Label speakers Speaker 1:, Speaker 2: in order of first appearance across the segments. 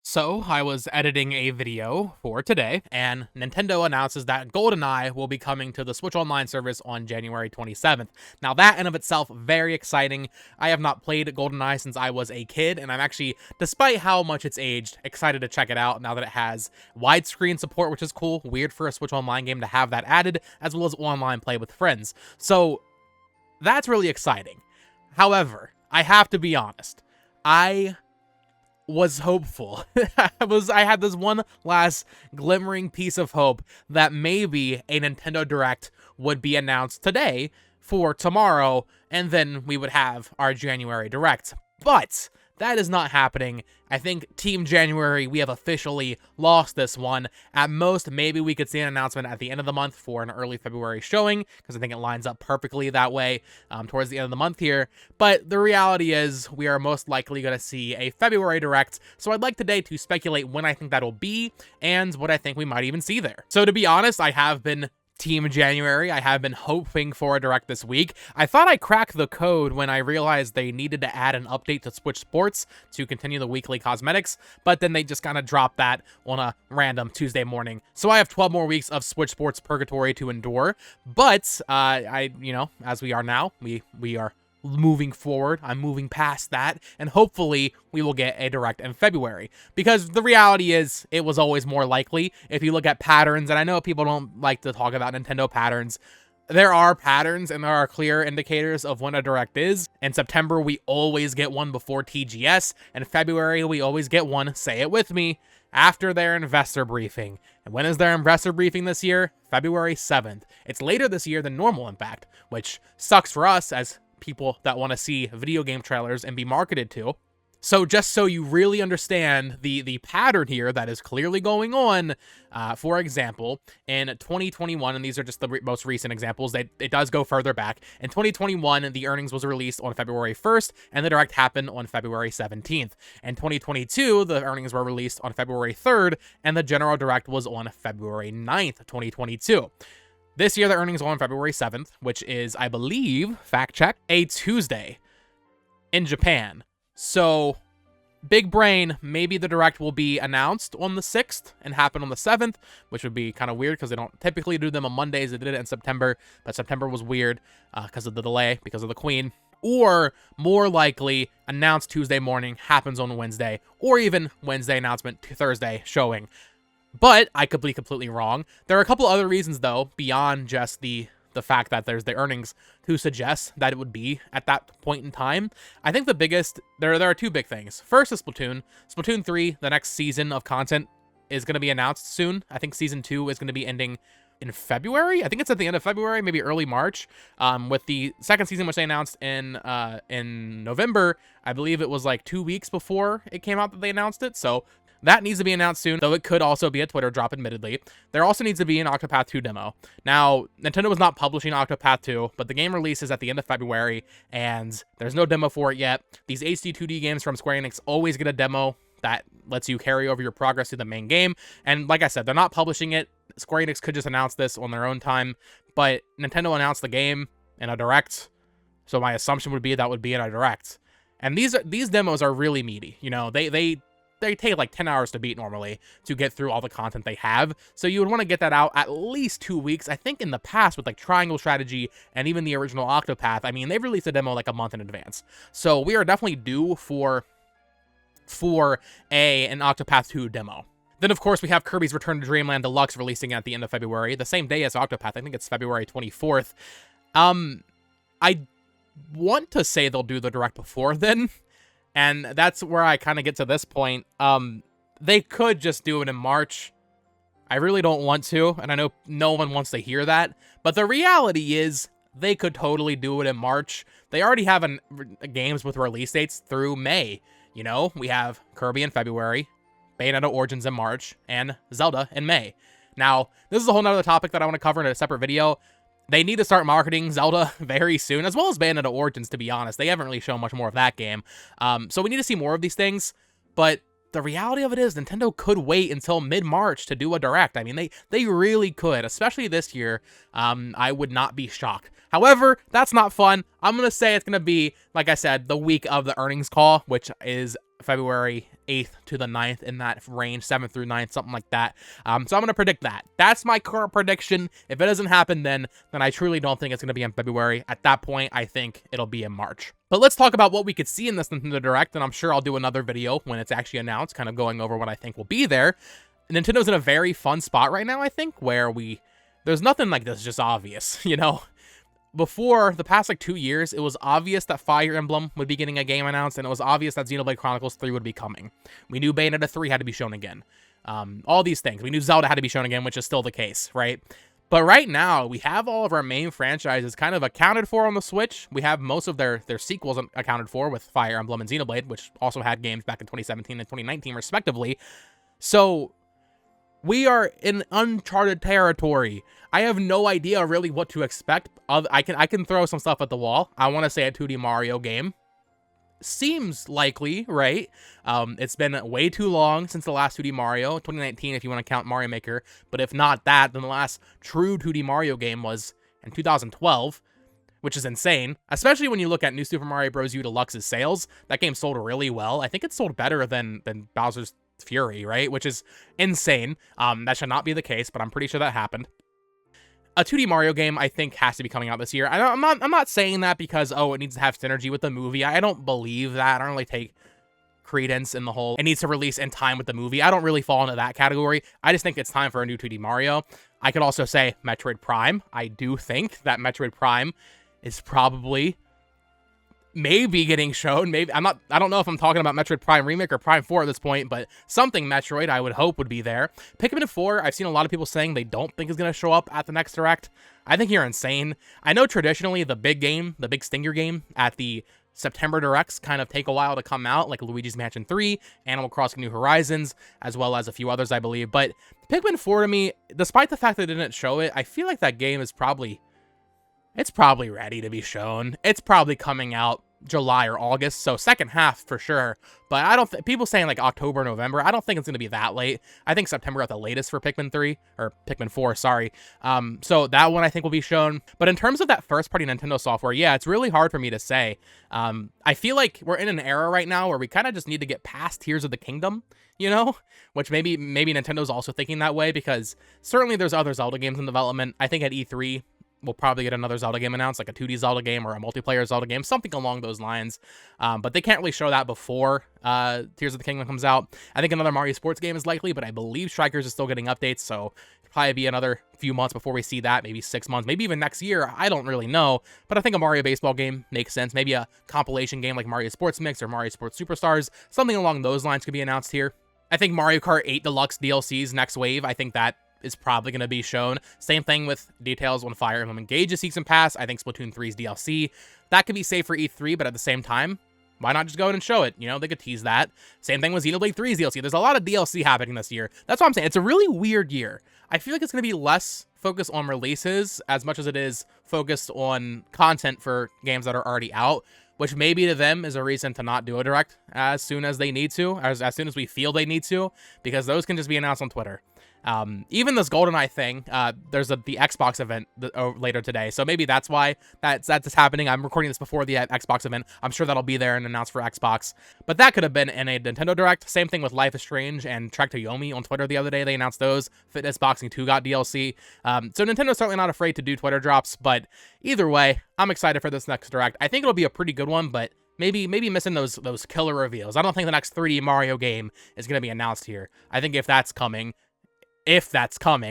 Speaker 1: So, I was editing a video for today, and Nintendo announces that GoldenEye will be coming to the Switch Online service on January 27th. Now, that in of itself, very exciting. I have not played GoldenEye since I was a kid, and I'm actually, despite how much it's aged, excited to check it out now that it has widescreen support, which is cool. Weird for a Switch Online game to have that added, as well as online play with friends. So, that's really exciting. However, I have to be honest. I was hopeful. I had this one last glimmering piece of hope that maybe a Nintendo Direct would be announced today for tomorrow, and then we would have our January Direct. But that is not happening. I think Team January, we have officially lost this one. At most, maybe we could see an announcement at the end of the month for an early February showing, because I think it lines up perfectly that way towards the end of the month here. But the reality is, we are most likely going to see a February Direct, so I'd like today to speculate when I think that'll be, and what I think we might even see there. So to be honest, I have been Team January. I have been hoping for a Direct this week. I thought I cracked the code when I realized they needed to add an update to Switch Sports to continue the weekly cosmetics, but then they just kind of dropped that on a random Tuesday morning. So I have 12 more weeks of Switch Sports purgatory to endure, but as we are now, we are moving forward. I'm moving past that, and hopefully we will get a Direct in February, because the reality is it was always more likely. If you look at patterns, and I know people don't like to talk about Nintendo patterns, there are patterns and there are clear indicators of when a Direct is. In September, we always get one before TGS. In February, we always get one, say it with me, after their investor briefing. And when is their investor briefing this year? February 7th. It's later this year than normal, in fact, which sucks for us as people that want to see video game trailers and be marketed to. So just so you really understand the pattern here that is clearly going on, for example, in 2021, and these are just the most recent examples, it does go further back. In 2021, the earnings was released on February 1st, and the Direct happened on February 17th. In 2022, the earnings were released on February 3rd, and the General Direct was on February 9th, 2022. This year, the earnings were on February 7th, which is, I believe, fact check, a Tuesday in Japan. So, big brain, maybe the Direct will be announced on the 6th and happen on the 7th, which would be kind of weird because they don't typically do them on Mondays. They did it in September, but September was weird because of the delay, because of the Queen. Or, more likely, announced Tuesday morning, happens on Wednesday, or even Wednesday announcement to Thursday showing. But I could be completely wrong. There are a couple other reasons, though, beyond just the fact that there's the earnings, to suggest that it would be at that point in time. I think the biggest, there are two big things. First is Splatoon. Splatoon 3, the next season of content, is going to be announced soon. I think Season 2 is going to be ending in February. I think it's at the end of February, maybe early March. With the second season, which they announced in November, I believe it was like 2 weeks before it came out that they announced it. So that needs to be announced soon, though it could also be a Twitter drop, admittedly. There also needs to be an Octopath 2 demo. Now, Nintendo was not publishing Octopath 2, but the game releases at the end of February, and there's no demo for it yet. These HD 2D games from Square Enix always get a demo that lets you carry over your progress to the main game. And like I said, they're not publishing it. Square Enix could just announce this on their own time, but Nintendo announced the game in a Direct, so my assumption would be that would be in a Direct. And these demos are really meaty. You know, they take like 10 hours to beat normally to get through all the content they have. So you would want to get that out at least 2 weeks. I think in the past with like Triangle Strategy and even the original Octopath, I mean, they've released a demo like a month in advance. So we are definitely due for an Octopath 2 demo. Then, of course, we have Kirby's Return to Dreamland Deluxe releasing at the end of February, the same day as Octopath. I think it's February 24th. I want to say they'll do the Direct before then. And that's where I kind of get to this point. They could just do it in March. I really don't want to, and I know no one wants to hear that. But the reality is, they could totally do it in March. They already have games with release dates through May. You know, we have Kirby in February, Bayonetta Origins in March, and Zelda in May. Now, this is a whole nother topic that I want to cover in a separate video. They need to start marketing Zelda very soon, as well as Bayonetta Origins, to be honest. They haven't really shown much more of that game. So we need to see more of these things, but the reality of it is Nintendo could wait until mid-March to do a Direct. I mean, they really could, especially this year. I would not be shocked. However, that's not fun. I'm going to say it's going to be, like I said, the week of the earnings call, which is February 8th to the 9th, in that range, 7th through 9th, something like that. So I'm going to predict that. That's my current prediction. If it doesn't happen then I truly don't think it's going to be in February. At that point, I think it'll be in March. But let's talk about what we could see in this Nintendo Direct, and I'm sure I'll do another video when it's actually announced, kind of going over what I think will be there. Nintendo's in a very fun spot right now, I think, where there's nothing like this just obvious, you know? Before, the past like 2 years, it was obvious that Fire Emblem would be getting a game announced, and it was obvious that Xenoblade Chronicles 3 would be coming. We knew Bayonetta 3 had to be shown again. All these things. We knew Zelda had to be shown again, which is still the case, right? But right now, we have all of our main franchises kind of accounted for on the Switch. We have most of their sequels accounted for with Fire Emblem and Xenoblade, which also had games back in 2017 and 2019, respectively. So we are in uncharted territory. I have no idea really what to expect. I can throw some stuff at the wall. I want to say a 2D Mario game. Seems likely, right? It's been way too long since the last 2D Mario, 2019 if you want to count Mario Maker, but if not that, then the last true 2D Mario game was in 2012, which is insane, especially when you look at New Super Mario Bros. U Deluxe's sales. That game sold really well. I think it sold better than Bowser's Fury, right? Which is insane. That should not be the case, but I'm pretty sure that happened. A 2D Mario game, I think, has to be coming out this year. I'm not saying that because, oh, it needs to have synergy with the movie. I don't believe that. I don't really take credence in the whole, it needs to release in time with the movie. I don't really fall into that category. I just think it's time for a new 2D Mario. I could also say Metroid Prime. I do think that Metroid Prime is probably maybe getting shown. Maybe I don't know if I'm talking about Metroid Prime Remake or Prime 4 at this point, but something Metroid I would hope would be there. Pikmin 4, I've seen a lot of people saying they don't think is going to show up at the next Direct. I think you're insane. I know traditionally the big game, the big stinger game at the September Directs kind of take a while to come out, like Luigi's Mansion 3, Animal Crossing New Horizons, as well as a few others, I believe. But Pikmin 4 to me, despite the fact that they didn't show it, I feel like that game is probably ready to be shown. It's probably coming out July or August, so second half for sure. But I don't people saying like October, November, I don't think it's going to be that late. I think September at the latest for Pikmin 3, or Pikmin 4, sorry. So that one I think will be shown. But in terms of that first-party Nintendo software, yeah, it's really hard for me to say. I feel like we're in an era right now where we kind of just need to get past Tears of the Kingdom, you know? Which maybe Nintendo's also thinking that way, because certainly there's other Zelda games in development. I think at E3, we'll probably get another Zelda game announced, like a 2D Zelda game or a multiplayer Zelda game, something along those lines. But they can't really show that before Tears of the Kingdom comes out. I think another Mario Sports game is likely, but I believe Strikers is still getting updates, so it'll probably be another few months before we see that, maybe 6 months, maybe even next year. I don't really know, but I think a Mario Baseball game makes sense. Maybe a compilation game like Mario Sports Mix or Mario Sports Superstars, something along those lines could be announced here. I think Mario Kart 8 Deluxe DLC's next wave, I think that is probably going to be shown. Same thing with details on Fire Emblem Engage's Season Pass. I think Splatoon 3's DLC. That could be safe for E3, but at the same time, why not just go in and show it? You know, they could tease that. Same thing with Xenoblade 3's DLC. There's a lot of DLC happening this year. That's what I'm saying. It's a really weird year. I feel like it's going to be less focused on releases as much as it is focused on content for games that are already out, which maybe to them is a reason to not do a Direct as soon as they need to, as soon as we feel they need to, because those can just be announced on Twitter. Even this GoldenEye thing, there's the Xbox event later today, so maybe that's why that's happening. I'm recording this before the Xbox event. I'm sure that'll be there and announced for Xbox, but that could have been in a Nintendo Direct. Same thing with Life is Strange and Trek to Yomi on Twitter the other day. They announced those. Fitness Boxing 2 got DLC. So Nintendo's certainly not afraid to do Twitter drops, but either way, I'm excited for this next Direct. I think it'll be a pretty good one, but maybe missing those killer reveals. I don't think the next 3D Mario game is going to be announced here. I think if that's coming,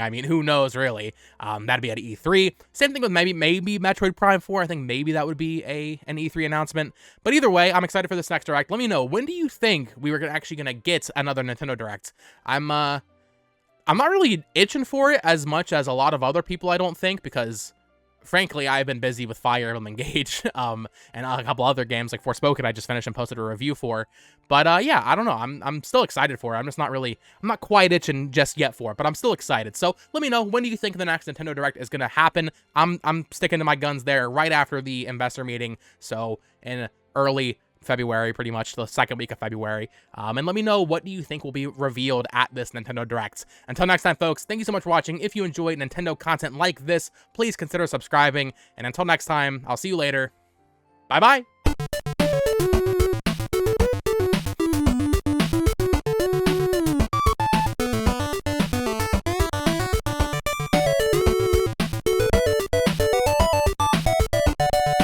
Speaker 1: I mean, who knows, really? That'd be at E3. Same thing with maybe Metroid Prime 4. I think maybe that would be an E3 announcement. But either way, I'm excited for this next Direct. Let me know, when do you think we were actually going to get another Nintendo Direct? I'm not really itching for it as much as a lot of other people, I don't think, because frankly, I've been busy with Fire Emblem Engage, and a couple other games like Forspoken I just finished and posted a review for. But yeah, I don't know. I'm still excited for it. I'm not quite itching just yet for it, but I'm still excited. So let me know, when do you think the next Nintendo Direct is gonna happen? I'm sticking to my guns there right after the investor meeting, so in early February, pretty much the second week of February. And let me know, what do you think will be revealed at this Nintendo Direct. Until next time, folks, thank you so much for watching. If you enjoyed Nintendo content like this, please consider subscribing. And until next time, I'll see you later. Bye-bye.